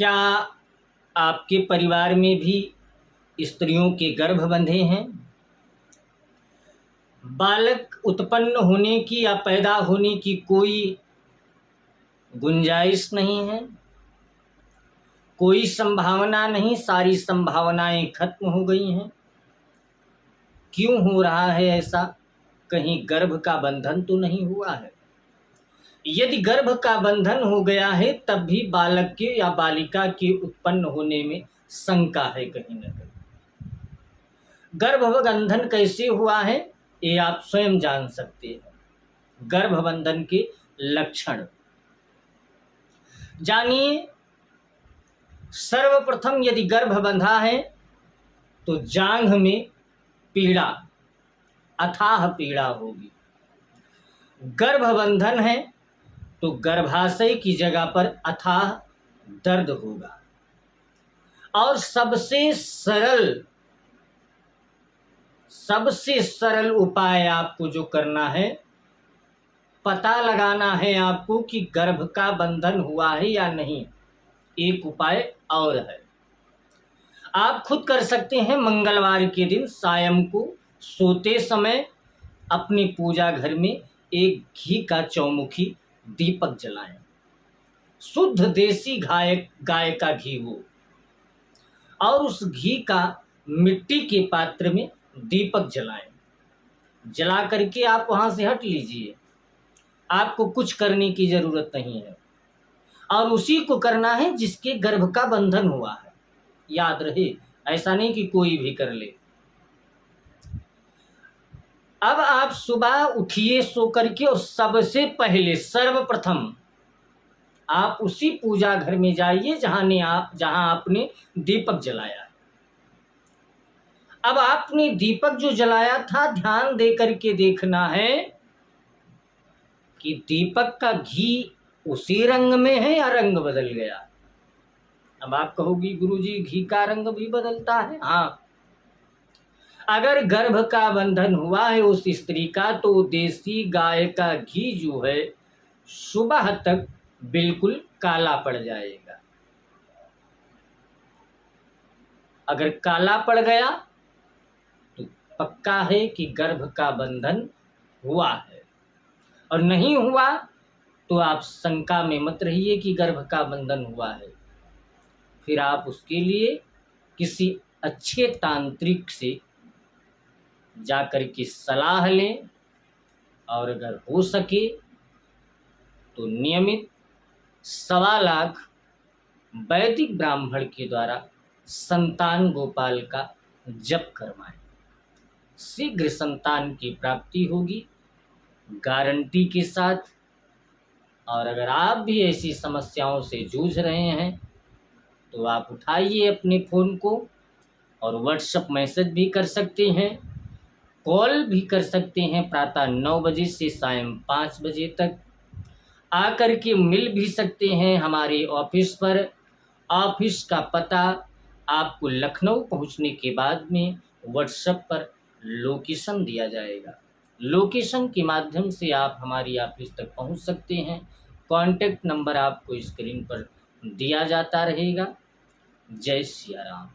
क्या आपके परिवार में भी स्त्रियों के गर्भ बंधे हैं? बालक उत्पन्न होने की या पैदा होने की कोई गुंजाइश नहीं है, कोई संभावना नहीं, सारी संभावनाएं खत्म हो गई हैं। क्यों हो रहा है ऐसा? कहीं गर्भ का बंधन तो नहीं हुआ है? यदि गर्भ का बंधन हो गया है तब भी बालक के या बालिका के उत्पन्न होने में शंका है कहीं न कहीं। गर्भबंधन कैसे हुआ है ये आप स्वयं जान सकते हैं। गर्भबंधन के लक्षण जानिए। सर्वप्रथम यदि गर्भ बंधा है तो जांघ में पीड़ा, अथाह पीड़ा होगी। गर्भबंधन है तो गर्भाशय की जगह पर अथाह दर्द होगा। और सबसे सरल उपाय आपको जो करना है, पता लगाना है आपको कि गर्भ का बंधन हुआ है या नहीं। एक उपाय और है, आप खुद कर सकते हैं। मंगलवार के दिन सायं को सोते समय अपने पूजा घर में एक घी का चौमुखी दीपक जलाएं। शुद्ध देसी गाय का घी हो और उस घी का मिट्टी के पात्र में दीपक जलाएं। जला करके आप वहां से हट लीजिए, आपको कुछ करने की जरूरत नहीं है। और उसी को करना है जिसके गर्भ का बंधन हुआ है। याद रहे, ऐसा नहीं कि कोई भी कर ले। अब आप सुबह उठिए सो करके और सबसे पहले सर्वप्रथम आप उसी पूजा घर में जाइए जहां आपने दीपक जलाया। अब आपने दीपक जो जलाया था, ध्यान दे करके देखना है कि दीपक का घी उसी रंग में है या रंग बदल गया। अब आप कहोगी गुरुजी घी का रंग भी बदलता है? हाँ, अगर गर्भ का बंधन हुआ है उस स्त्री का तो देसी गाय का घी जो है सुबह तक बिल्कुल काला पड़ जाएगा। अगर काला पड़ गया तो पक्का है कि गर्भ का बंधन हुआ है, और नहीं हुआ तो आप शंका में मत रहिए कि गर्भ का बंधन हुआ है। फिर आप उसके लिए किसी अच्छे तांत्रिक से जाकर के सलाह लें, और अगर हो सके तो नियमित 1.25 लाख वैदिक ब्राह्मण के द्वारा संतान गोपाल का जप करवाएं। शीघ्र संतान की प्राप्ति होगी गारंटी के साथ। और अगर आप भी ऐसी समस्याओं से जूझ रहे हैं तो आप उठाइए अपने फ़ोन को और व्हाट्सएप मैसेज भी कर सकते हैं, कॉल भी कर सकते हैं। प्रातः 9 बजे से सायं 5 बजे तक आकर के मिल भी सकते हैं हमारे ऑफिस पर। ऑफिस का पता आपको लखनऊ पहुंचने के बाद में व्हाट्सएप पर लोकेशन दिया जाएगा। लोकेशन के माध्यम से आप हमारी ऑफिस तक पहुंच सकते हैं। कॉन्टैक्ट नंबर आपको स्क्रीन पर दिया जाता रहेगा। जय सिया राम।